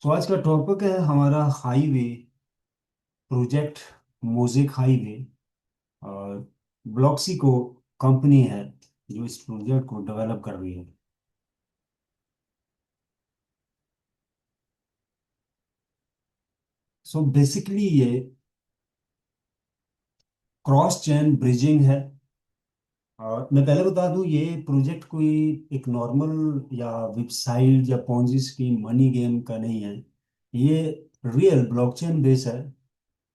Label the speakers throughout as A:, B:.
A: तो आज का टॉपिक है हमारा हाईवे प्रोजेक्ट, मोज़ेक हाईवे। और ब्लॉक्सी को कंपनी है जो इस प्रोजेक्ट को डेवलप कर रही है। सो बेसिकली ये क्रॉस चेन ब्रिजिंग है। और मैं पहले बता दूं, ये प्रोजेक्ट कोई एक नॉर्मल या वेबसाइट या पोंजी स्कीम मनी गेम का नहीं है। ये रियल ब्लॉकचेन बेस है।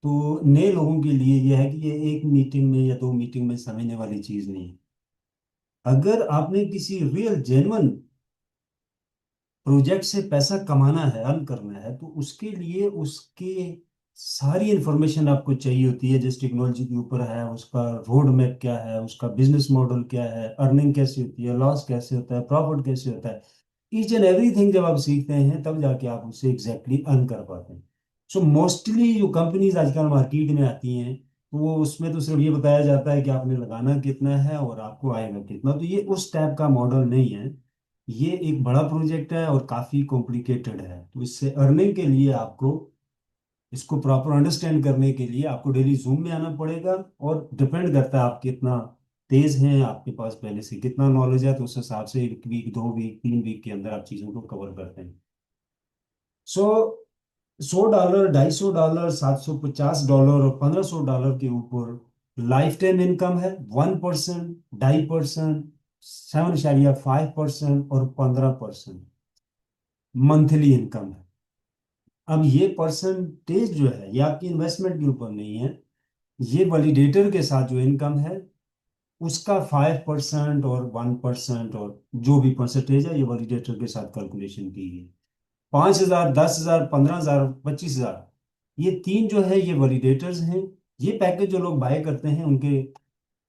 A: तो नए लोगों के लिए यह है कि ये एक मीटिंग में या दो मीटिंग में समझने वाली चीज़ नहीं है। अगर आपने किसी रियल जेन्युइन प्रोजेक्ट से पैसा कमाना है, अर्न करना है, तो उसके लिए उसके सारी इंफॉर्मेशन आपको चाहिए होती है। जिस टेक्नोलॉजी के ऊपर है, उसका रोड मैप क्या है, उसका बिजनेस मॉडल क्या है, अर्निंग कैसे होती है, लॉस कैसे होता है, प्रॉफिट कैसे होता है। ईच एंड एवरीथिंग जब आप सीखते हैं तब जाके आप उससे एग्जैक्टली अर्न कर पाते हैं। सो मोस्टली जो कंपनीज आजकल मार्केट में आती हैं, तो वो उसमें तो सिर्फ ये बताया जाता है कि आपने लगाना कितना है और आपको आएगा कितना। तो ये उस टाइप का मॉडल नहीं है। ये एक बड़ा प्रोजेक्ट है और काफ़ी कॉम्प्लिकेटेड है। तो इससे अर्निंग के लिए आपको इसको प्रॉपर अंडरस्टैंड करने के लिए आपको डेली जूम में आना पड़ेगा। और डिपेंड करता है आप कितना तेज हैं, आपके पास पहले से कितना नॉलेज है, तो उस हिसाब से एक वीक, दो वीक, तीन वीक के अंदर आप चीज़ों को कवर करते हैं। सो $100, $250, $750 और $1500 के ऊपर लाइफ टाइम इनकम है। 1%, 2.5%, 7.5% और 15% मंथली इनकम है। अब ये परसेंटेज जो है, ये आपकी इन्वेस्टमेंट के ऊपर नहीं है। ये वैलिडेटर के साथ जो इनकम है उसका 5% और 1% और जो भी परसेंटेज है, ये वैलिडेटर के साथ कैलकुलेशन की गई। 5,000, 10,000, 15,000, 25,000, ये तीन जो है ये वैलिडेटर्स हैं। ये पैकेज जो लोग बाय करते हैं उनके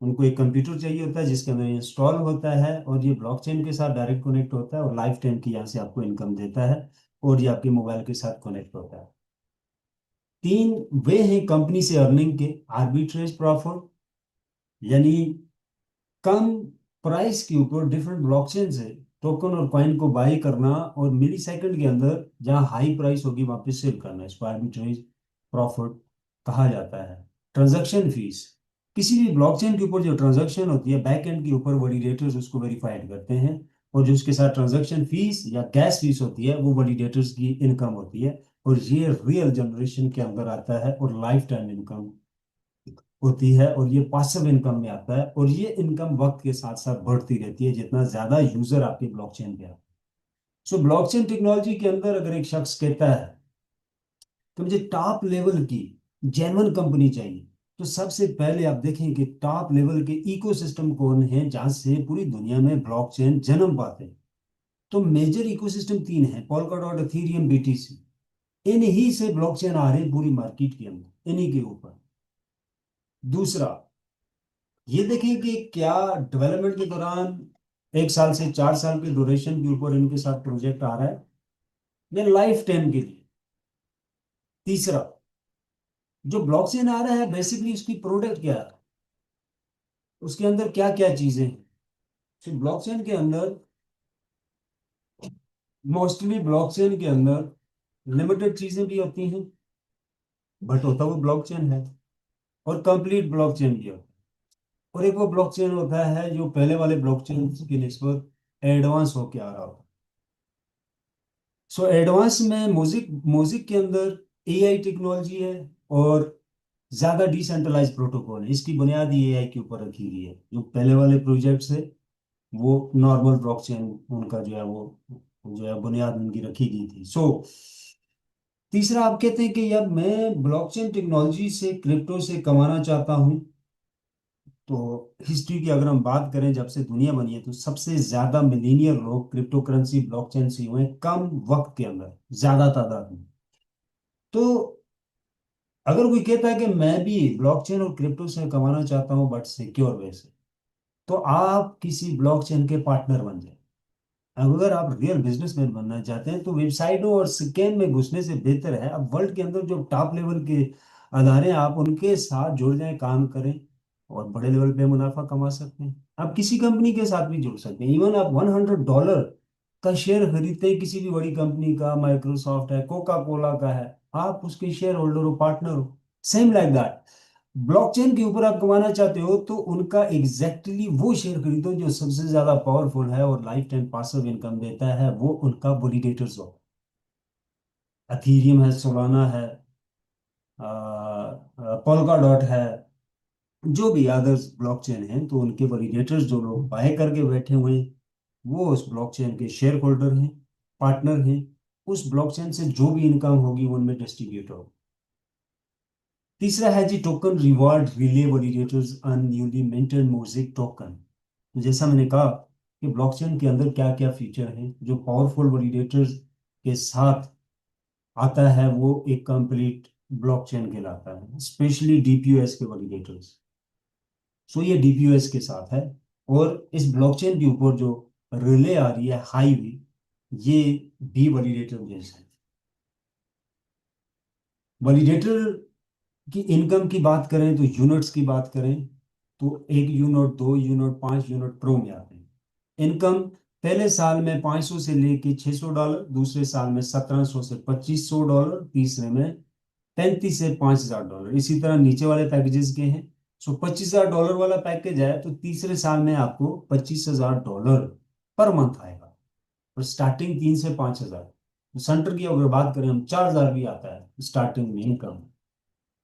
A: उनको एक कंप्यूटर चाहिए होता है जिसके अंदर इंस्टॉल होता है, और ये ब्लॉकचेन के साथ डायरेक्ट कनेक्ट होता है और लाइफ टाइम की यहाँ से आपको इनकम देता है। और ये आपके मोबाइल के साथ कनेक्ट होता है। तीन वे हैं कंपनी से अर्निंग के। आर्बिट्रेज प्रॉफिट, यानी कम प्राइस के ऊपर डिफरेंट ब्लॉकचेन से टोकन और कॉइन को बाई करना और मिली सेकंड के अंदर जहां हाई प्राइस होगी वहां पे सेल करना, इसको आर्बिट्रेज प्रॉफिट कहा जाता है। ट्रांजैक्शन फीस, किसी भी ब्लॉकचेन के ऊपर जो ट्रांजैक्शन होती है बैक एंड के ऊपर वैलिडेटर्स उसको वेरीफाइड करते हैं। और जो उसके साथ ट्रांजैक्शन फीस या गैस फीस होती है वो वैलिडेटर्स की इनकम होती है। और ये रियल जनरेशन के अंदर आता है और लाइफ टाइम इनकम होती है। और ये पासिव इनकम में आता है और ये इनकम वक्त के साथ साथ बढ़ती रहती है जितना ज्यादा यूजर आपके ब्लॉकचेन पे आते हैं। सो ब्लॉकचेन टेक्नोलॉजी के अंदर अगर एक शख्स कहता है कि मुझे टॉप लेवल की जेन्युइन कंपनी चाहिए, तो सबसे पहले आप देखें कि टॉप लेवल के इकोसिस्टम कौन है जहां से पूरी दुनिया में ब्लॉकचेन जन्म पाते हैं। तो मेजर इकोसिस्टम तीन है: पोलकाडॉट, एथेरियम, बीटीसी। इन्हीं से ब्लॉकचेन आ रहे हैं पूरी मार्केट के अंदर, इन्हीं के ऊपर। दूसरा, ये देखें कि क्या डेवलपमेंट के दौरान 1 साल से 4 साल के ड्यूरेशन के ऊपर इनके साथ प्रोजेक्ट आ रहा है या लाइफ टाइम के लिए। तीसरा, जो ब्लॉकचेन आ रहा है बेसिकली उसकी प्रोडक्ट क्या है, उसके अंदर क्या क्या चीजें हैं। तो ब्लॉकचेन के अंदर, मोस्टली ब्लॉकचेन के अंदर लिमिटेड चीजें भी होती हैं, बट होता वो ब्लॉकचेन है। और कंप्लीट ब्लॉकचेन भी होता है। और एक वो ब्लॉकचेन होता है जो पहले वाले ब्लॉकचेन की निस्बत एडवांस होके आ रहा होता है। सो एडवांस में म्यूजिक म्यूजिक के अंदर एआई टेक्नोलॉजी है और ज्यादा डिसेंट्रलाइज प्रोटोकॉल है। इसकी बुनियाद ही एआई के ऊपर रखी गई है। जो पहले वाले प्रोजेक्ट्स है वो नॉर्मल ब्लॉकचेन, उनका जो है वो जो है बुनियाद उनकी रखी गई थी। सो तीसरा, आप कहते हैं कि यार मैं ब्लॉकचेन टेक्नोलॉजी से, क्रिप्टो से कमाना चाहता हूँ। तो हिस्ट्री की अगर हम बात करें, जब से दुनिया बनी है तो सबसे ज्यादा मिलीनियर लोग क्रिप्टो करेंसी, ब्लॉकचेन से हुए हैं, कम वक्त के अंदर, ज्यादा तादाद में। तो अगर कोई कहता है कि मैं भी ब्लॉकचेन और क्रिप्टो से कमाना चाहता हूं बट सिक्योर वे से, तो आप किसी ब्लॉकचेन के पार्टनर बन जाए। अगर आप रियल बिजनेसमैन बनना चाहते हैं तो वेबसाइटों और स्कैम में घुसने से बेहतर है अब वर्ल्ड के अंदर जो टॉप लेवल के अदारे हैं आप उनके साथ जुड़ जाएं, काम करें और बड़े लेवल पे मुनाफा कमा सकते हैं। आप किसी कंपनी के साथ भी जुड़ सकते हैं। इवन आप $100 का शेयर खरीदते हैं, किसी भी बड़ी कंपनी का, माइक्रोसॉफ्ट है, कोका कोला का है, आप उसके शेयर होल्डर हो, पार्टनर हो। सेम लाइक दैट, ब्लॉकचेन के ऊपर आप कमाना चाहते हो तो उनका एग्जैक्टली वो शेयर खरीदो जो सबसे ज्यादा पावरफुल है और लाइफ टाइम पासिव इनकम देता है, वो उनका वैलिडेटर्स हो। अथीरियम है, सोलाना है, पोल्का डॉट है, जो भी अदर्स ब्लॉकचेन हैं, तो उनके वैलिडेटर्स जो लोग बाय करके बैठे हुए हैं, वो उस ब्लॉकचेन के शेयर होल्डर हैं, पार्टनर हैं। उस ब्लॉकचेन से जो भी इनकम होगी वो उनमें डिस्ट्रीब्यूट होगी। तीसरा है जी token reward relay validators on newly minted music token. जैसा मैंने कहा कि ब्लॉकचेन के अंदर क्या क्या फीचर हैं, जो पावरफुल वैलिडेटर्स के साथ आता है वो एक कंप्लीट ब्लॉकचेन कहलाता है, स्पेशली डीपीओएस के वैलिडेटर्स। सो ये डीपीओएस के साथ है। और इस ब्लॉकचेन के ऊपर जो रिले आ रही है, हाईवे, ये भी वैलिडेटर बेस्ड है। वैलिडेटर की इनकम की बात करें तो यूनिट्स की बात करें तो 1 यूनिट, 2 यूनिट, 5 यूनिट प्रो में आते हैं। इनकम पहले साल में 500 से लेके $600, दूसरे साल में 1700 से $2500, तीसरे में 35 से $5000, इसी तरह नीचे वाले पैकेजेस के हैं। सो $25,000 वाला पैकेज है तो तीसरे साल में आपको $25,000 पर मंथ आएगा। और स्टार्टिंग 3 से 5 हजार। तो सेंटर की अगर बात करें हम, 4000 भी आता है स्टार्टिंग में इनकम।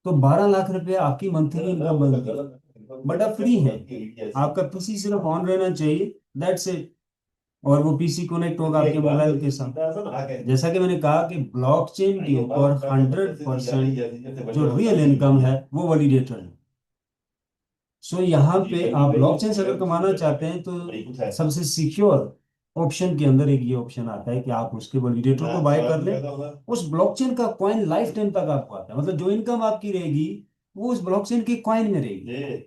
A: तो 12 लाख रुपए आपकी मंथली इनकम बनती है। बट अब फ्री है, आपका पीसी सिर्फ ऑन रहना चाहिए, दैट्स इट। और वो पीसी कनेक्ट होगा आपके मोबाइल के साथ। जैसा कि मैंने कहा कि ब्लॉकचेन के ऊपर 100% जो रियल इनकम है वो वैलिडेटर है। सो यहाँ पे आप ब्लॉकचेन से अगर कमाना चाहते हैं तो सबसे सिक्योर ऑप्शन के अंदर एक ये ऑप्शन आता है कि आप उसके वैलिडेटर को बाय कर लें। उस ब्लॉकचेन का कॉइन लाइफ टाइम तक आपको आता है, मतलब जो इनकम आपकी रहेगी वो उस ब्लॉकचेन के कॉइन में रहेगी।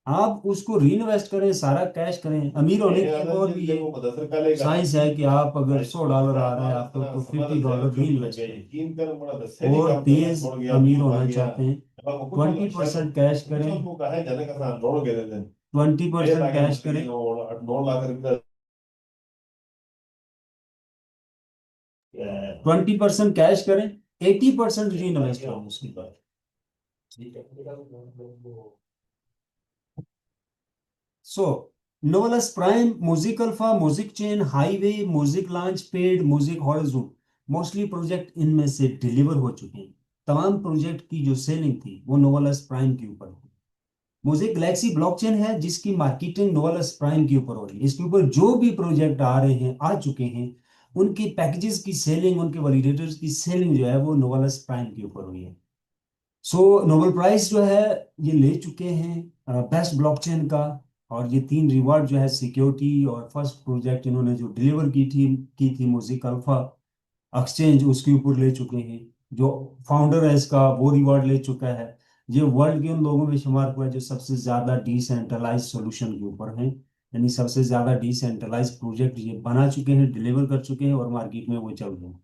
A: आप उसको री इन्वेस्ट करें, सारा कैश करें। अमीर होने की एक और भी ये साइंस है कि आप अगर $100 आ रहा है आपको, तो $50 री इन्वेस्ट करें। और तेज अमीर होना चाहते हैं, 20% कैश करें, 20% कैश करें, 20% कैश करें, 80% री इन्वेस्ट करें उसके बाद। So Novellus Prime, Music Alpha, Music Chain, Highway, Music Launch Pad, Music Horizon, mostly project इनमें से डिलीवर हो चुके हैं। तमाम प्रोजेक्ट की जो सेलिंग थी वो नोवेलस प्राइम के ऊपर थी। म्यूजिक गैलेक्सी ब्लॉकचेन है जिसकी मार्केटिंग नोवेलस प्राइम के ऊपर हो रही है। इसके ऊपर जो भी प्रोजेक्ट आ रहे हैं, आ चुके हैं, उनके पैकेजेस की सेलिंग, उनके वैलिडेटर्स की सेलिंग जो है वो नोवेलस प्राइम के ऊपर हुई है। सो नोबेल प्राइज जो है ये ले चुके हैं बेस्ट ब्लॉकचेन का। और ये 3 रिवार्ड जो है, सिक्योरिटी और फर्स्ट प्रोजेक्ट इन्होंने जो डिलीवर की थी म्यूजिक अल्फा एक्सचेंज, उसके ऊपर ले चुके हैं। जो फाउंडर है इसका वो रिवार्ड ले चुका है। ये वर्ल्ड के उन लोगों में शुमार हुआ है जो सबसे ज्यादा डिसेंट्रलाइज सॉल्यूशन के ऊपर हैं, यानी सबसे ज्यादा डिसेंट्रलाइज प्रोजेक्ट ये बना चुके हैं, डिलीवर कर चुके हैं और मार्केट में वो चल रहे हैं।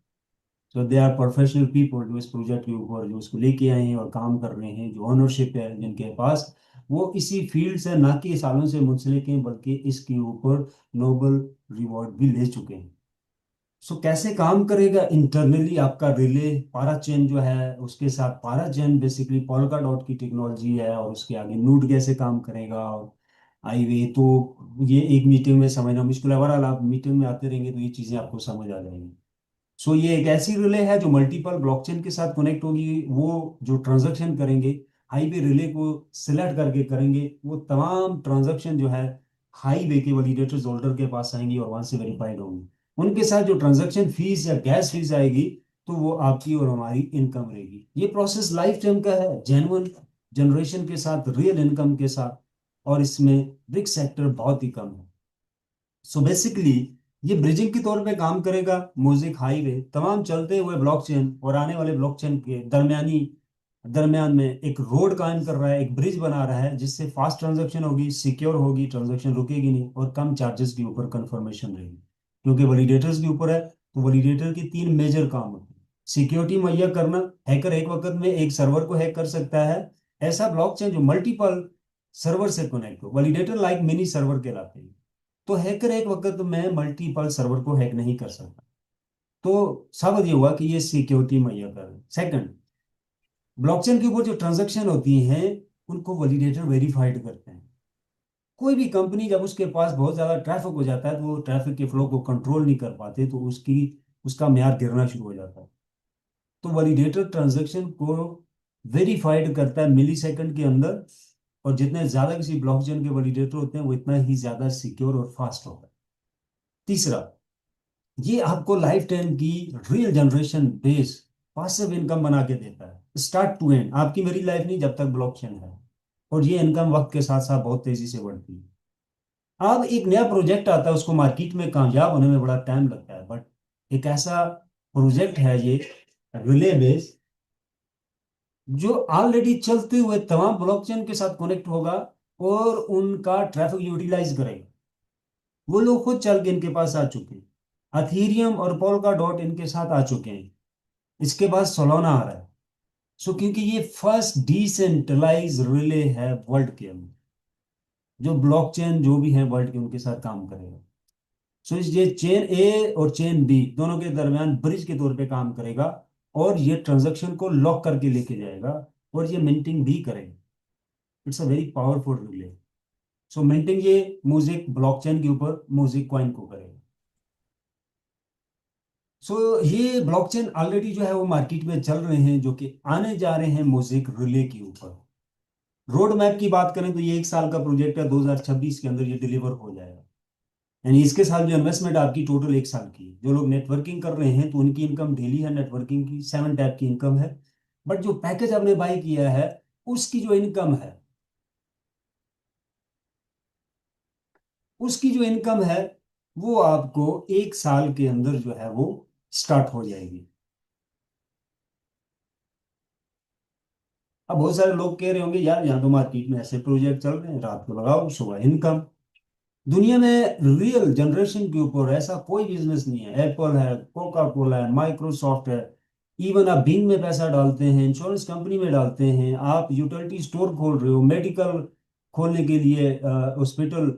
A: सो दे आर प्रोफेशनल पीपल जो इस प्रोजेक्ट के ऊपर जो इसको लेके आए हैं और काम कर रहे हैं, जो ऑनरशिप है जिनके पास, वो इसी फील्ड से ना कि सालों से मुंसलिक हैं, बल्कि इसके ऊपर नोबल रिवॉर्ड भी ले चुके हैं। सो कैसे काम करेगा इंटरनली आपका रिले, पारा चेन जो है उसके साथ, पारा चेन बेसिकली पोल्का डॉट की टेक्नोलॉजी है, और उसके आगे नूड कैसे काम करेगा और आईवे, तो ये एक मीटिंग में समझना मुश्किल है। ओवरऑल आप मीटिंग में आते रहेंगे तो ये चीज़ें आपको समझ आ जाएंगी। सो ये एक ऐसी रिले है जो मल्टीपल ब्लॉकचेन के साथ कनेक्ट होगी। वो जो ट्रांजैक्शन करेंगे, हाईवे रिले को सिलेक्ट करके करेंगे, वो तमाम ट्रांजैक्शन जो है हाईवे के वैलिडेटर्स होल्डर के पास आएंगी और वहां से वेरीफाइड होंगी। उनके साथ जो ट्रांजैक्शन फीस या गैस फीस आएगी, तो वो आपकी और हमारी इनकम रहेगी। ये प्रोसेस लाइफ टाइम का है, जेन्युइन जनरेशन के साथ, रियल इनकम के साथ। और इसमें रिस्क सेक्टर बहुत ही कम है। सो बेसिकली ये ब्रिजिंग के तौर पे काम करेगा। म्यूजिक हाईवे तमाम चलते हुए ब्लॉकचेन और आने वाले ब्लॉकचेन के दरमियान में एक रोड कायम कर रहा है, एक ब्रिज बना रहा है, जिससे फास्ट ट्रांजैक्शन होगी, सिक्योर होगी, ट्रांजैक्शन रुकेगी नहीं और कम चार्जेस के ऊपर कंफर्मेशन रहेगी। क्योंकि वैलिडेटर्स के ऊपर है, तो वैलिडेटर के 3 मेजर काम होते हैं। सिक्योरिटी मुहैया करना, हैकर एक वक्त में एक सर्वर को हैक कर सकता है। ऐसा ब्लॉकचेन जो मल्टीपल सर्वर से कनेक्ट हो, वैलिडेटर लाइक मिनी सर्वर कहलाते हैं। तो हैकर एक वक्त में मल्टीपल सर्वर को हैक नहीं कर सकता। तो सबक ये हुआ कि ये सिक्योरिटी मुहैया कर। सेकंड, ब्लॉकचेन के ऊपर जो ट्रांजैक्शन होती हैं उनको वैलिडेटर वेरीफाइड करते हैं। कोई भी कंपनी जब उसके पास बहुत ज़्यादा ट्रैफिक हो जाता है तो वो ट्रैफिक के फ्लो को कंट्रोल नहीं कर पाते, तो उसका म्यार गिरना शुरू हो जाता है। तो वैलिडेटर ट्रांजैक्शन को वेरीफाइड करता है मिली सेकंड के अंदर। और जितने ज़्यादा किसी ब्लॉकचेन के वैलिडेटर होते हैं वो इतना ही ज़्यादा सिक्योर और फास्ट होता है। तीसरा, ये आपको लाइफ टाइम की real generation base passive income बना के देता है, स्टार्ट टू एंड। आपकी मेरी लाइफ नहीं जब तक ब्लॉकचेन है। और ये इनकम वक्त के साथ साथ बहुत तेजी से बढ़ती है। अब एक नया प्रोजेक्ट आता है, उसको मार्केट में कामयाब होने में बड़ा टाइम लगता है, बट एक ऐसा प्रोजेक्ट है ये, रिले बेस, जो ऑलरेडी चलते हुए तमाम ब्लॉकचेन के साथ कनेक्ट होगा और उनका ट्रैफिक यूटिलाइज करेगा। वो लोग खुद चल के इनके पास आ चुके हैं, अथीरियम और पोल्का डॉट इनके साथ आ चुके हैं। इसके बाद सोलोना आ रहा है। सो क्योंकि ये फर्स्ट डिसेंट्रलाइज रिले है वर्ल्ड के अंदर, जो ब्लॉकचेन जो भी है वर्ल्ड के उनके साथ काम करेगा। सो इस ये चेन ए और चेन बी दोनों के दरमियान ब्रिज के तौर पे काम करेगा। और ये ट्रांजैक्शन को लॉक करके लेके जाएगा और ये मिंटिंग भी करेगा। It's a very powerful relay. So minting ये म्यूजिक ब्लॉकचेन के ऊपर म्यूजिक कॉइन को करेगा। सो ये ब्लॉकचेन ऑलरेडी जो है वो मार्केट में चल रहे हैं, जो कि आने जा रहे हैं म्यूजिक रिले के ऊपर। रोड मैप की बात करें तो ये 1 साल का प्रोजेक्ट है, 2026 के अंदर ये डिलीवर हो जाएगा। यानी इसके साथ जो इन्वेस्टमेंट आपकी टोटल 1 साल की है। जो लोग नेटवर्किंग कर रहे हैं तो उनकी इनकम डेली है नेटवर्किंग की 7 टाइप की इनकम है। बट जो पैकेज आपने बाई किया है उसकी जो इनकम है, उसकी जो इनकम है वो आपको 1 साल के अंदर जो है वो स्टार्ट हो जाएगी। अब बहुत सारे लोग कह रहे होंगे यार यहाँ तो मार्केट में ऐसे प्रोजेक्ट चल रहे हैं, रात को लगाओ सुबह इनकम। दुनिया में रियल जनरेशन के ऊपर ऐसा कोई बिजनेस नहीं है। एप्पल है, कोका कोला है, माइक्रोसॉफ्ट है। इवन आप बिंग में पैसा डालते हैं, इंश्योरेंस कंपनी में डालते हैं, आप यूटिलिटी स्टोर खोल रहे हो, मेडिकल खोलने के लिए हॉस्पिटल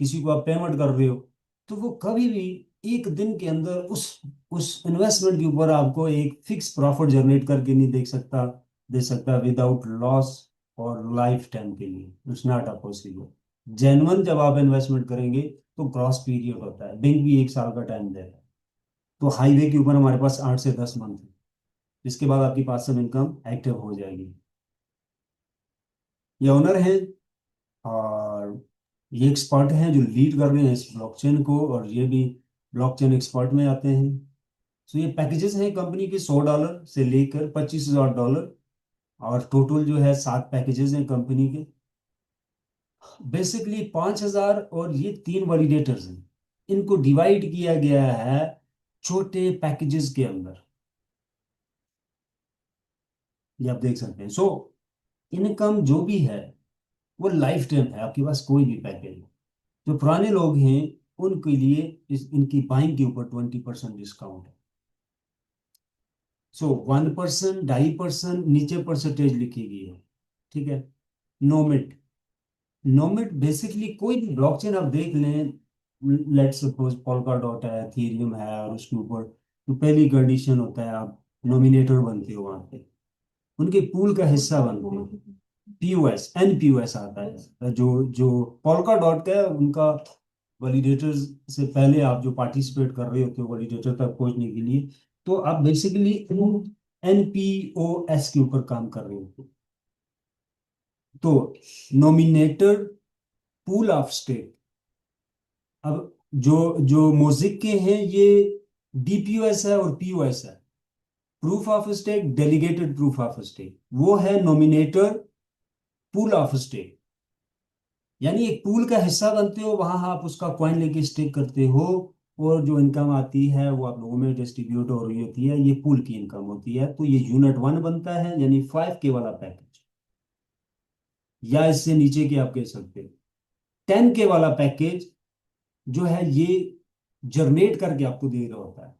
A: किसी को आप पेमेंट कर रहे हो, तो वो कभी भी एक दिन के अंदर उस इन्वेस्टमेंट के ऊपर आपको एक फिक्स प्रॉफिट जनरेट करके नहीं दे सकता विदाउट लॉस। और लाइफ टाइम के लिए it's not a possible. Genuine जब आप इन्वेस्टमेंट करेंगे तो क्रॉस पीरियड होता है, बैंक भी 1 साल का टाइम देता है। तो हाईवे के ऊपर हमारे पास 8 से 10 मंथ है। इसके बाद आपकी पासिव इनकम एक्टिव हो जाएगी। ये ओनर हैं और ये एक्सपर्ट हैं जो लीड कर रहे हैं इस ब्लॉकचेन को, और ये भी ब्लॉकचेन एक्सपर्ट में आते हैं। तो ये पैकेजेस हैं कंपनी के $100 से लेकर $25,000। और टोटल जो है 7 पैकेजेस हैं कंपनी के। बेसिकली 5,000, और ये 3 वैलिडेटर्स हैं। इनको डिवाइड किया गया है छोटे पैकेजेस के अंदर, ये आप देख सकते हैं। सो इनकम जो भी है वो लाइफ टाइम है, आपके पास कोई भी पैकेज हो। जो पुराने लोग हैं उनके लिए इनकी बाइंग के ऊपर 20% डिस्काउंट है। सो 1%, 2.5% नीचे परसेंटेज लिखी गई है। ठीक है। नोमिट, नोमिट बेसिकली कोई भी ब्लॉकचेन आप देख लें, लेट्स सपोज पोल्का डॉट है, एथेरियम है, और उसके ऊपर तो पहली कंडीशन होता है आप नॉमिनेटर बनते हो वहां पे, उनके पूल का हिस्सा बनते हो। पीओएस, एनपीओएस आता है। जो पोल्का डॉट का है उनका वैलिडेटर से पहले आप जो पार्टिसिपेट कर रहे होते हो वैलिडेटर तक पहुंचने के लिए, तो आप बेसिकली एनपीओएस के ऊपर काम कर रहे होते हो। तो नॉमिनेटेड पूल ऑफ स्टेक। अब जो जो मोजिक के हैं ये डीपीओएस है और पीओएस है। Proof of stake, delegated proof of stake, वो है नॉमिनेटर पूल ऑफ स्टेक। यानी एक पूल का हिस्सा बनते हो, वहां आप उसका कॉइन लेके स्टेक करते हो, और जो इनकम आती है वो आप लोगों में डिस्ट्रीब्यूट हो रही होती है, ये पूल की इनकम होती है। तो ये यूनिट 1 बनता है, यानी 5K वाला पैकेज, या इससे नीचे के आप कह सकते हो 10K वाला पैकेज जो है ये जनरेट करके आपको दे रहा होता है।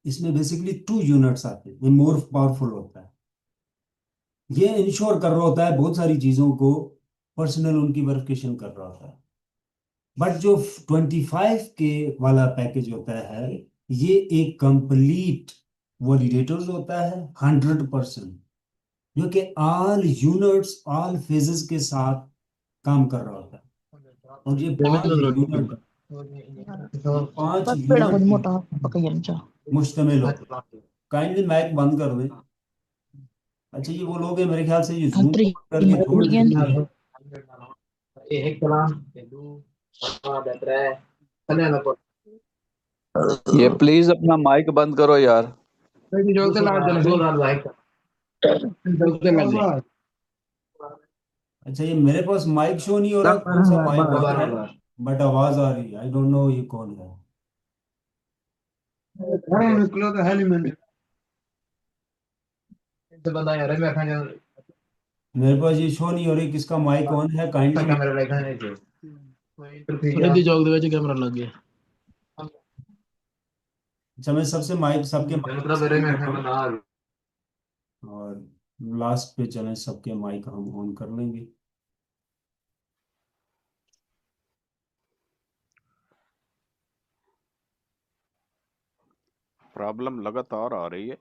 A: इसमें बेसिकली 2 यूनिट्स आते हैं, ये मोर पावरफुल होता है। ये इंश्योर कर रहा होता है बहुत सारी चीजों को, पर्सनल उनकी वेरिफिकेशन कर रहा होता है। बट जो 25 के वाला पैकेज होता है, ये एक कंप्लीट वॉलिडेटर्स होता है 100%, जो कि ऑल यूनिट्स ऑल फेजेस के साथ काम कर रहा होता है। और ये पांच यूनिट ये पांच
B: पेड़ा कुछ
A: यूनिट
B: मोटा पकाइए अच्छा।
A: मुश्तमिल होते हैं। काइंडली माइक बंद कर दें। अच्छा, ये वो लोग हैं मेरे ख्याल से ये जूम
B: अंतरी
A: करके छोड़ देते हैं।
C: ये प्लीज अपना माइक बंद करो यार।
A: अच्छा, ये मेरे पास माइक शो नहीं हो रहा कौन सा माइक ऑन है, बट आवाज आ रही है। आई डोंट नो ये कौन है। मेरे पास ये शो नहीं हो रही किसका माइक ऑन है, काइंडली।
B: जॉग दे कैमरा लग गया।
A: अच्छा, मैं सबसे माइक सबके माइक ऑन कर रहा हूँ, और लास्ट पे चलें सबके माइक हम ऑन कर लेंगे।
C: प्रॉब्लम लगातार आ रही है।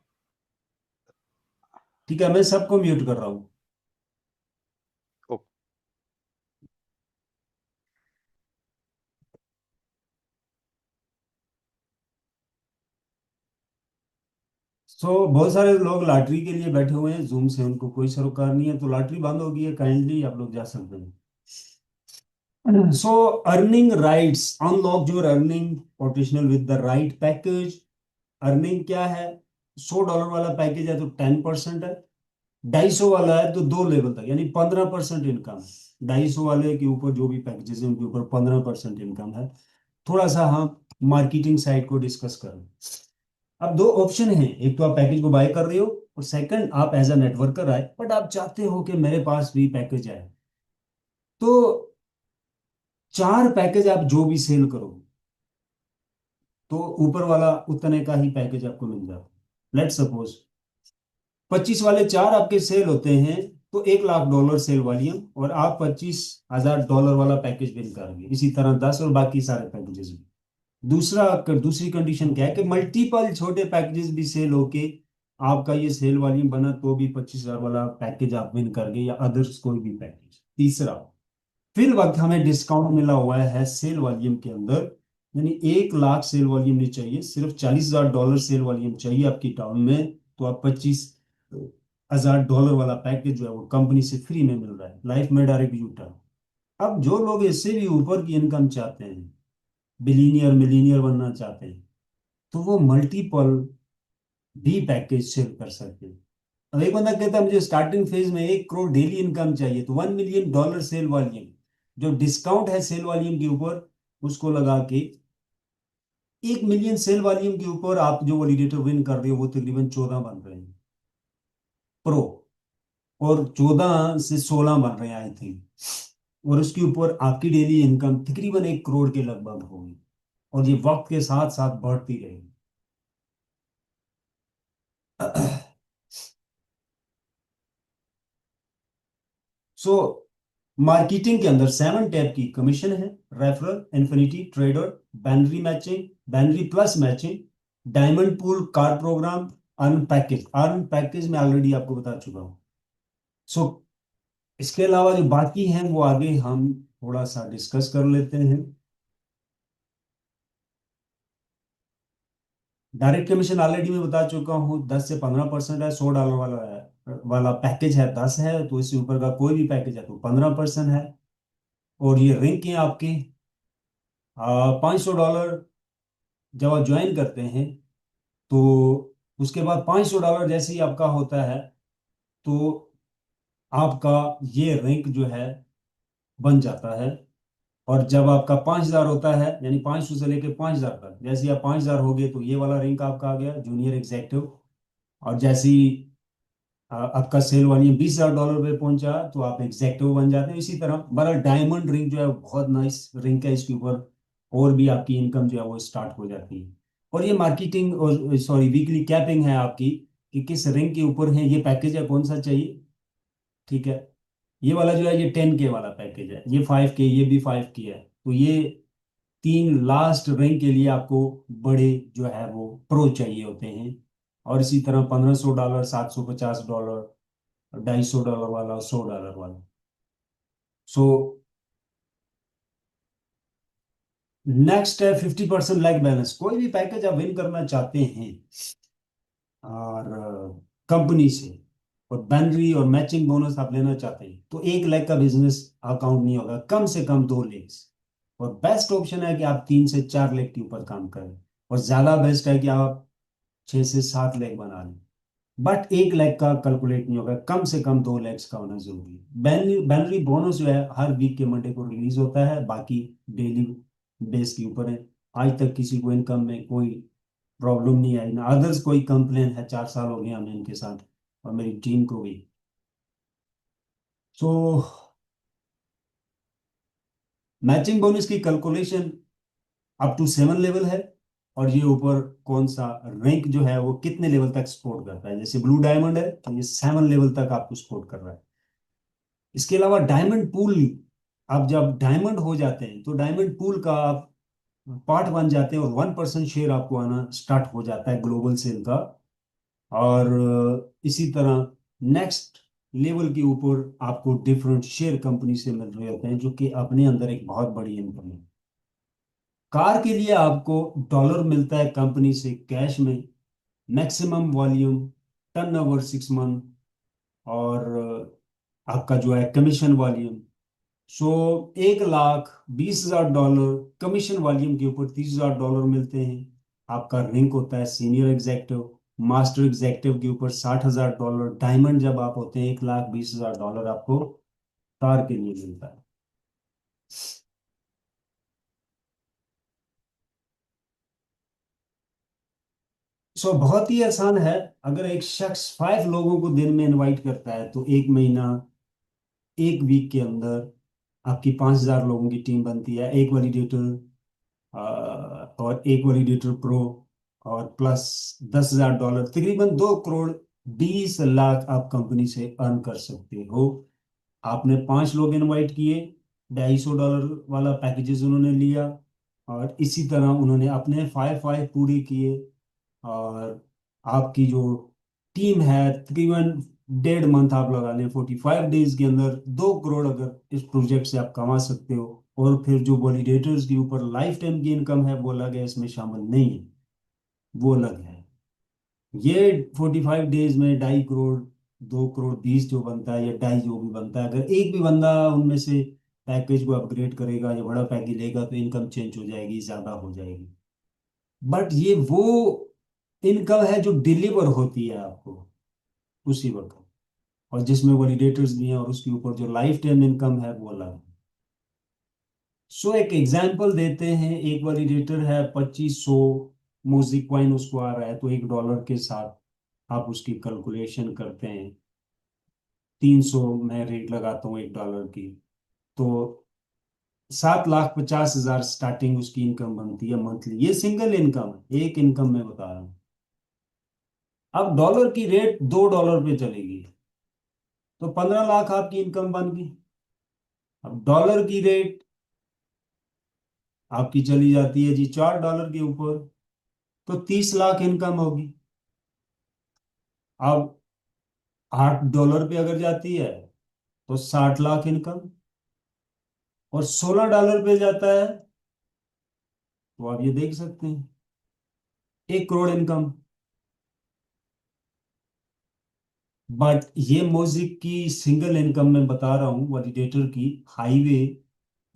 A: ठीक है, मैं सबको म्यूट कर रहा हूँ।
C: ओ,
A: बहुत सारे लोग लॉटरी के लिए बैठे हुए हैं जूम से, उनको कोई सरोकार नहीं है, तो लॉटरी बंद हो गई है, काइंडली आप लोग जा सकते हैं। Earning rights unlock your earning potential with the right package. Earning क्या है? $100 वाला पैकेज है तो 10% है। 250 वाला है तो दो लेवल तक, यानी 15% इनकम है। 250 वाले के ऊपर जो भी पैकेजेस हैं उनके ऊपर 15% इनकम है। थोड़ा सा हम मार्केटिंग साइड को डिस्कस करें। अब दो ऑप्शन हैं, एक तो आप पैकेज को बाय कर रहे हो, और सेकंड आप एज अ नेटवर्कर आए, बट आप चाहते हो कि मेरे पास भी पैकेज आए। तो 4 पैकेज आप जो भी सेल करो, तो ऊपर वाला उतने का ही पैकेज आपको मिल जाता। लेट सपोज 25 वाले 4 आपके सेल होते हैं, तो $1 लाख सेल वॉल्यूम, और आप $25,000 वाला पैकेज विन करोगे। इसी तरह 10 और बाकी सारे पैकेजेस भी। दूसरी कंडीशन क्या है कि मल्टीपल छोटे पैकेजेस भी सेल होके आपका ये सेल वॉल्यूम बना, तो भी 25,000 वाला पैकेज आप विन कर गए, या अदर्स कोई भी पैकेज। तीसरा, फिर वक्त हमें डिस्काउंट मिला हुआ है सेल वॉल्यूम के अंदर, यानी 1 लाख सेल वॉल्यूम नहीं चाहिए, सिर्फ $40,000 सेल वॉल्यूम चाहिए आपकी टाउन में, तो आप $25,000 वाला पैकेज जो है वो कंपनी से फ्री में मिल रहा है, लाइफ में डायरेक्ट यू टर्न। अब जो लोग इससे भी ऊपर की इनकम चाहते हैं, बिलीनियर मिलीनियर बनना चाहते हैं, तो वो मल्टीपल भी पैकेज सेल कर सकते हैं। अब एक बंदा कहता है मुझे स्टार्टिंग फेज में 1 करोड़ डेली इनकम चाहिए, तो $1 मिलियन सेल वॉल्यूम, जो डिस्काउंट है सेल वॉल्यूम के ऊपर, उसको लगा के 1 मिलियन सेल वॉल्यूम के ऊपर आप जो वैलिडेटर विन कर रहे हो वो तकरीबन 14 बन रहे हैं प्रो, और 14 से 16 बन रहे हैं आई थिंक, और उसके ऊपर आपकी डेली इनकम तकरीबन 1 करोड़ के लगभग होगी, और ये वक्त के साथ साथ बढ़ती रहेगी। सो मार्केटिंग के अंदर 7 टाइप की कमीशन है: referral, infinity, trader, binary matching, binary plus matching, diamond pool, car programme, earn package. Earn package में ऑलरेडी आपको बता चुका हूँ। सो इसके अलावा जो बाकी हैं वो आगे हम थोड़ा सा डिस्कस कर लेते हैं। डायरेक्ट कमीशन ऑलरेडी मैं बता चुका हूँ, 10 से 15% है। $100 वाला पैकेज है 10 है, तो इससे ऊपर का कोई भी पैकेज है तो 15% है। और ये रिंक है आपके $500 जब आप ज्वाइन करते हैं, तो उसके बाद $500 जैसे ही आपका होता है, तो आपका ये रैंक जो है बन जाता है। और जब आपका 5,000 होता है, यानी 500 से लेके 5,000 तक, जैसे ही आप 5,000 हो गए तो ये वाला रैंक आपका आ गया जूनियर एग्जेक्टिव। और जैसे ही आपका सेल वॉल्यूम $20,000 पे पहुंचा, तो आप एग्जेक्टिव बन जाते हैं। इसी तरह बड़ा डायमंड रिंग जो है वो बहुत नाइस रिंग है, इसके ऊपर और भी आपकी इनकम जो है वो स्टार्ट हो जाती है। और ये मार्केटिंग और सॉरी वीकली कैपिंग है आपकी, कि किस रिंग के ऊपर है ये पैकेज है, कौन सा चाहिए। ठीक है, ये वाला जो है ये 10K वाला पैकेज है, ये 5K, ये भी 5K है, तो ये 3 लास्ट रैंक के लिए आपको बड़े जो है वो प्रो चाहिए होते हैं। और इसी तरह $1500, $750, $250 वाला, $100 वाला। सो नेक्स्ट है 50% लैग बैलेंस। कोई भी पैकेज आप विन करना चाहते हैं और कंपनी से, और बैनरी और मैचिंग बोनस आप लेना चाहते हैं, तो 1 लाख का बिजनेस अकाउंट नहीं होगा, कम से कम 2 लाख। और बेस्ट ऑप्शन है कि आप 3 से 4 लाख के ऊपर काम करें, और ज्यादा बेस्ट है कि आप 6 से 7 लाख बना लें। बट 1 लाख का कैलकुलेट नहीं होगा, कम से कम 2 लाख का होना जरूरी है। बैनरी बोनस जो है हर वीक के मंडे को रिलीज होता है, बाकी डेली बेस के ऊपर है। आज तक किसी को इनकम में कोई प्रॉब्लम नहीं आई ना अदर्स कोई कंप्लेन है। 4 साल हो गए हमें इनके साथ, और मेरी टीम को भी। सो मैचिंग बोनस की कैलकुलेशन अप टू 7 लेवल है, और ये ऊपर कौन सा रैंक जो है वो कितने लेवल तक सपोर्ट करता है। जैसे ब्लू डायमंड है तो ये 7 लेवल तक आपको सपोर्ट कर रहा है। इसके अलावा डायमंड पूल, आप जब डायमंड हो जाते हैं तो डायमंड पूल का आप पार्ट बन जाते हैं, और 1% शेयर आपको आना स्टार्ट हो जाता है ग्लोबल सेल का। और इसी तरह नेक्स्ट लेवल के ऊपर आपको डिफरेंट शेयर कंपनी से मिल रहे होते हैं, जो कि अपने अंदर एक बहुत बड़ी इनकम है। कार के लिए आपको डॉलर मिलता है कंपनी से कैश में, मैक्सिमम वॉल्यूम, टर्नओवर 6 मंथ, और आपका जो है कमीशन वॉल्यूम। सो $1,20,000 कमीशन वॉल्यूम के ऊपर $30,000 मिलते हैं। आपका रैंक होता है सीनियर एग्जेक्टिव, मास्टर एग्जेक्टिव के ऊपर $60,000। डायमंड जब आप होते हैं $1,20,000 आपको कार के लिए मिलता है। सो बहुत ही आसान है। अगर एक शख्स 5 लोगों को दिन में इनवाइट करता है तो 1 महीना, 1 वीक के अंदर आपकी 5,000 लोगों की टीम बनती है। एक वैलिडेटर और एक वैलिडेटर प्रो, और प्लस $10,000, तकरीबन 2,20,00,000 आप कंपनी से अर्न कर सकते हो। आपने 5 लोग इनवाइट किए, $250 वाला पैकेजेस उन्होंने लिया, और इसी तरह उन्होंने अपने 5 5 पूरे किए। और आपकी जो टीम है तकरीबन 1.5 मंथ आप लगा लें, 45 डेज के अंदर 2 करोड़ अगर इस प्रोजेक्ट से आप कमा सकते हो। और फिर जो वॉलिडेटर्स के ऊपर लाइफ टाइम की इनकम है वो अलग है, इसमें शामिल नहीं है, वो अलग है। ये 45 डेज में 2.5 करोड़, 2,20,00,000 जो बनता है, या ढाई जो भी बनता है, अगर एक भी बंदा उनमें से पैकेज को अपग्रेड करेगा या बड़ा पैकेज लेगा तो इनकम चेंज हो जाएगी, ज्यादा हो जाएगी। बट ये वो इनकम है जो डिलीवर होती है आपको उसी वक्त, और जिसमें वैलिडेटर्स भी हैं, और उसके ऊपर जो लाइफ टाइम इनकम है वो अलग है। सो एक एग्जांपल देते हैं। एक वैलिडेटर है 2,500 म्यूजिक कॉइन उसको आ रहा है, तो $1 के साथ आप उसकी कैलकुलेशन करते हैं। 300 मैं रेट लगाता हूँ $1 की, तो 7,50,000 स्टार्टिंग उसकी इनकम बनती है मंथली। ये सिंगल इनकम है, एक इनकम मैं बता रहा हूँ। अब डॉलर की रेट $2 पे चलेगी तो 15 लाख आपकी इनकम बन गई। अब डॉलर की रेट आपकी चली जाती है जी $4 के ऊपर, तो 30 लाख इनकम होगी। अब $8 पे अगर जाती है तो 60 लाख इनकम, और $16 पे जाता है तो आप ये देख सकते हैं 1 करोड़ इनकम। बट ये म्यूजिक की सिंगल इनकम मैं बता रहा हूँ, वैलिडेटर की। हाईवे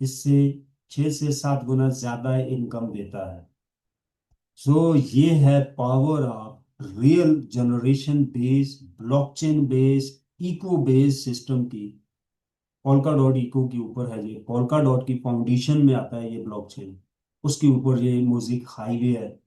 A: इससे 6 से 7 गुना ज्यादा इनकम देता है। सो ये है power of real generation based, blockchain based, eco based system की। पोल्का डॉट इको के ऊपर है ये, पोल्का डॉट की फाउंडेशन में आता है ये ब्लॉकचेन, उसके ऊपर ये म्यूजिक हाईवे है।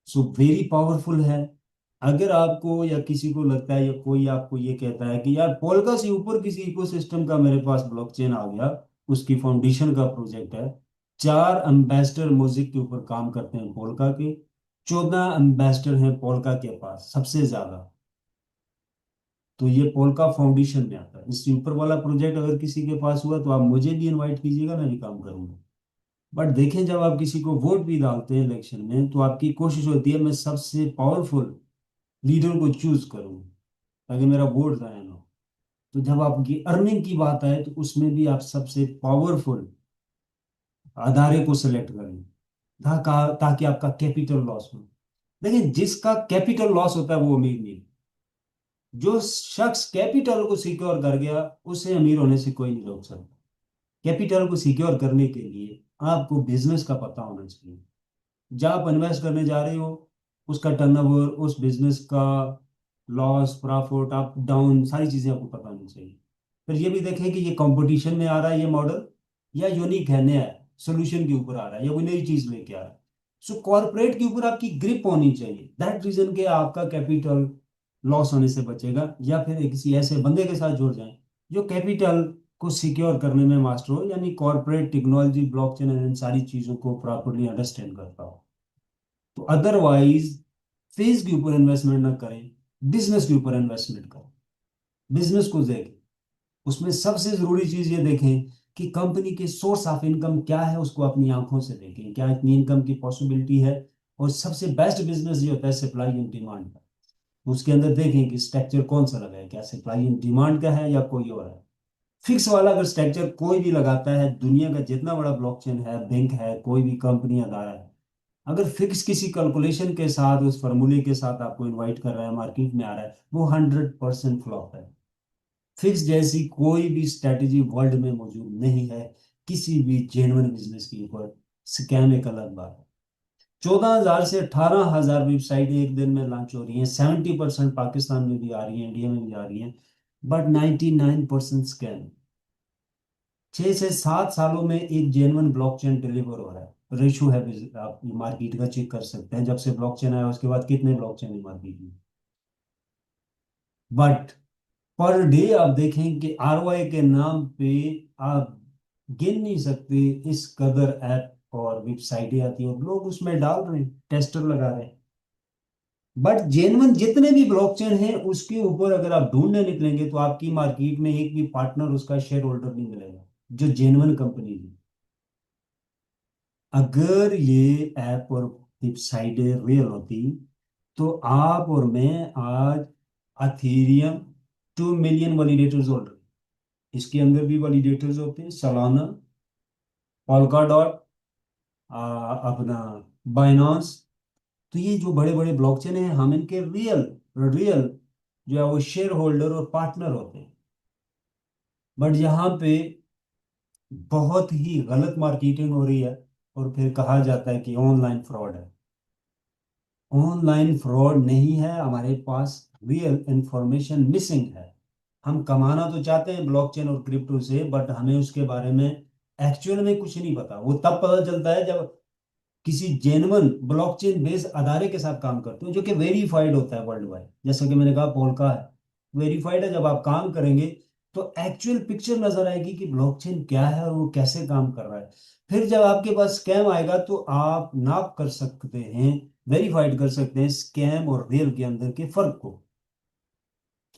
A: सो वेरी पावरफुल है। अगर आपको या किसी को लगता है, या कोई आपको ये कहता है कि यार पोल्का से ऊपर किसी इकोसिस्टम का मेरे पास ब्लॉकचेन आ गया, उसकी फाउंडेशन का प्रोजेक्ट है। 4 एम्बेसडर म्यूजिक के ऊपर काम करते हैं पोल्का के, 14 एम्बेसडर हैं पोल्का के पास सबसे ज्यादा। तो ये पोल्का फाउंडेशन में आता है। इससे ऊपर वाला प्रोजेक्ट अगर किसी के पास हुआ तो आप मुझे भी इनवाइट कीजिएगा, मैं भी काम करूंगा। बट देखें, जब आप किसी को वोट भी डालते हैं इलेक्शन में, तो आपकी कोशिश होती है मैं सबसे पावरफुल लीडर को चूज करूं ताकि मेरा वोट जाया ना हो। तो जब आपकी अर्निंग की बात आए तो उसमें भी आप सबसे पावरफुल अदारे को सिलेक्ट करें, ताकि आपका कैपिटल लॉस हो। देखिए, जिसका कैपिटल लॉस होता है वो अमीर नहीं। जो शख्स कैपिटल को सिक्योर कर गया, उसे अमीर होने से कोई नहीं रोक सकता। कैपिटल को सिक्योर करने के लिए आपको बिजनेस का पता होना चाहिए। जहाँ आप इन्वेस्ट करने जा रहे हो, उसका टर्नओवर, उस बिजनेस का लॉस प्रॉफिट अप डाउन, सारी चीजें आपको पता होनी चाहिए। फिर ये भी देखें कि ये कंपटीशन में आ रहा है ये मॉडल, या यूनिक है, नया है, सोल्यूशन के ऊपर आ रहा है, या कोई नई चीज लेके आ रहा है। सो कॉर्पोरेट के ऊपर आपकी ग्रिप होनी चाहिए, दैट रीजन के आपका कैपिटल लॉस होने से बचेगा। या फिर किसी ऐसे बंदे के साथ जुड़ जाएं जो कैपिटल को सिक्योर करने में मास्टर हो, यानी corporate technology, blockchain and in सारी चीजों को प्रॉपरली अंडरस्टैंड करता हो। तो अदरवाइज फेज के ऊपर इन्वेस्टमेंट ना करें, बिजनेस के ऊपर इन्वेस्टमेंट करें। बिजनेस को देखें, उसमें सबसे जरूरी चीज ये देखें कि कंपनी के सोर्स ऑफ इनकम क्या है, उसको अपनी आंखों से देखें, क्या इतनी इनकम की पॉसिबिलिटी है। और सबसे बेस्ट बिजनेस ये होता है सप्लाई एंड डिमांड का। उसके अंदर देखें कि स्ट्रक्चर कौन सा लगा है, क्या सप्लाई एंड डिमांड का है या कोई और है। फिक्स वाला अगर स्ट्रक्चर कोई भी लगाता है, दुनिया का जितना बड़ा ब्लॉकचेन है, बैंक है, कोई भी कंपनी अदारा है, अगर फिक्स किसी कैलकुलेशन के साथ, उस फॉर्मूले के साथ आपको इनवाइट कर रहा है, मार्केट में आ रहा है, वो 100% फ्लॉप है। फिक्स जैसी कोई भी स्ट्रेटेजी वर्ल्ड में मौजूद नहीं है किसी भी जेन्युइन बिजनेस के ऊपर। स्कैम एक अलग बात है। 14,000 से 18,000 वेबसाइट एक दिन में लॉन्च हो रही हैं, 70% पाकिस्तान में भी आ रही हैं, इंडिया में भी आ रही हैं, बट 99% स्कैम। 6 से 7 सालों में एक जेन्युइन ब्लॉकचेन डिलीवर हो रहा है। रेशो है, आप मार्केट का चेक कर सकते हैं, जब से ब्लॉकचेन आया उसके बाद कितने ब्लॉकचेन है मार्केट में। बट पर डे आप देखें कि आरओआई के नाम पे आप गिन नहीं सकते इस कदर ऐप और वेबसाइटें आती हैं, लोग उसमें डाल रहे हैं, टेस्टर लगा रहे हैं। बट जेन्युइन जितने भी ब्लॉकचेन हैं उसके ऊपर अगर आप ढूंढने निकलेंगे तो आपकी मार्केट में एक भी पार्टनर, उसका शेयर होल्डर नहीं मिलेगा जो जेन्युइन कंपनी है। अगर ये ऐप और वेबसाइटें रियल होती तो आप और मैं आज अथीरियम 2 मिलियन वैलिडेटर्स होल्डर, इसके अंदर भी वैलिडेटर्स होते हैं, सलाना, पॉल्काडॉट, अपना बाइनांस। तो ये जो बड़े बड़े ब्लॉकचेन हैं, हम इनके रियल रियल जो है वो शेयर होल्डर और पार्टनर होते हैं। बट यहाँ पे बहुत ही गलत मार्केटिंग हो रही है, और फिर कहा जाता है कि ऑनलाइन फ्रॉड है। ऑनलाइन फ्रॉड नहीं है, हमारे पास रियल इंफॉर्मेशन मिसिंग है। हम कमाना तो चाहते हैं ब्लॉकचेन और क्रिप्टो से, बट हमें उसके बारे में एक्चुअल में कुछ नहीं पता। वो तब पता चलता है जब किसी जेन्युइन ब्लॉकचेन बेस्ड अदारे के साथ काम करते हो, जो कि वेरीफाइड होता है वर्ल्ड वाइड। जैसा कि मैंने कहा, पोल्का है, वेरीफाइड है। जब आप काम करेंगे तो एक्चुअल पिक्चर नजर आएगी कि ब्लॉकचेन क्या है और वो कैसे काम कर रहा है। फिर जब आपके पास स्कैम आएगा तो आप नाप कर सकते हैं, वेरीफाइड कर सकते हैं स्कैम और रियल के अंदर के फर्क को।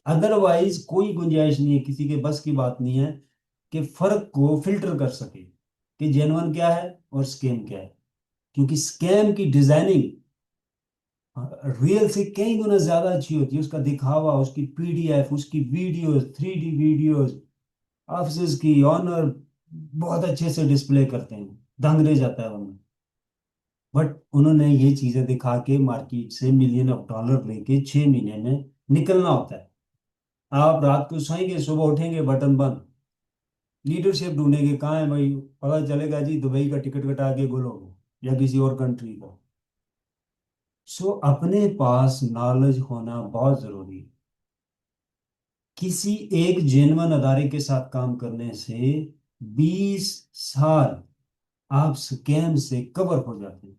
A: अदरवाइज कोई गुंजाइश नहीं है, किसी के बस की बात नहीं है कि फर्क को फिल्टर कर सके कि जेन्युइन क्या है और स्कैम क्या है। क्योंकि स्कैम की डिजाइनिंग रियल से कई गुना ज्यादा अच्छी होती है, उसका दिखावा, उसकी पीडीएफ, उसकी वीडियोस, 3D वीडियोस, ऑफिस की ऑनर बहुत अच्छे से डिस्प्ले करते हैं, दंग रह जाता है उनमें। बट उन्होंने ये चीजें दिखा के मार्केट से मिलियन ऑफ डॉलर लेके 6 महीने में निकलना होता है। आप रात को सोएंगे, सुबह उठेंगे, बटन बंद। लीडरशिप ढूंढेंगे, कहाँ है भाई, पता चलेगा जी दुबई का टिकट कटा के बोलोगे या किसी और कंट्री का। सो अपने पास नॉलेज होना बहुत जरूरी है। किसी एक जेन्युइन अदारे के साथ काम करने से 20 साल आप स्कैम से कवर हो जाते हैं।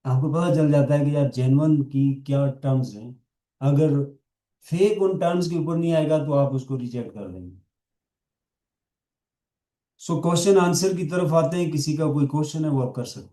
A: आपको पता चल जाता है कि यार जेन्युइन की क्या टर्म्स हैं। अगर फेक उन टर्म्स के ऊपर नहीं आएगा तो आप उसको रिजेक्ट कर देंगे। सो क्वेश्चन आंसर की तरफ आते हैं, किसी का कोई क्वेश्चन है वो आप कर सकते हैं।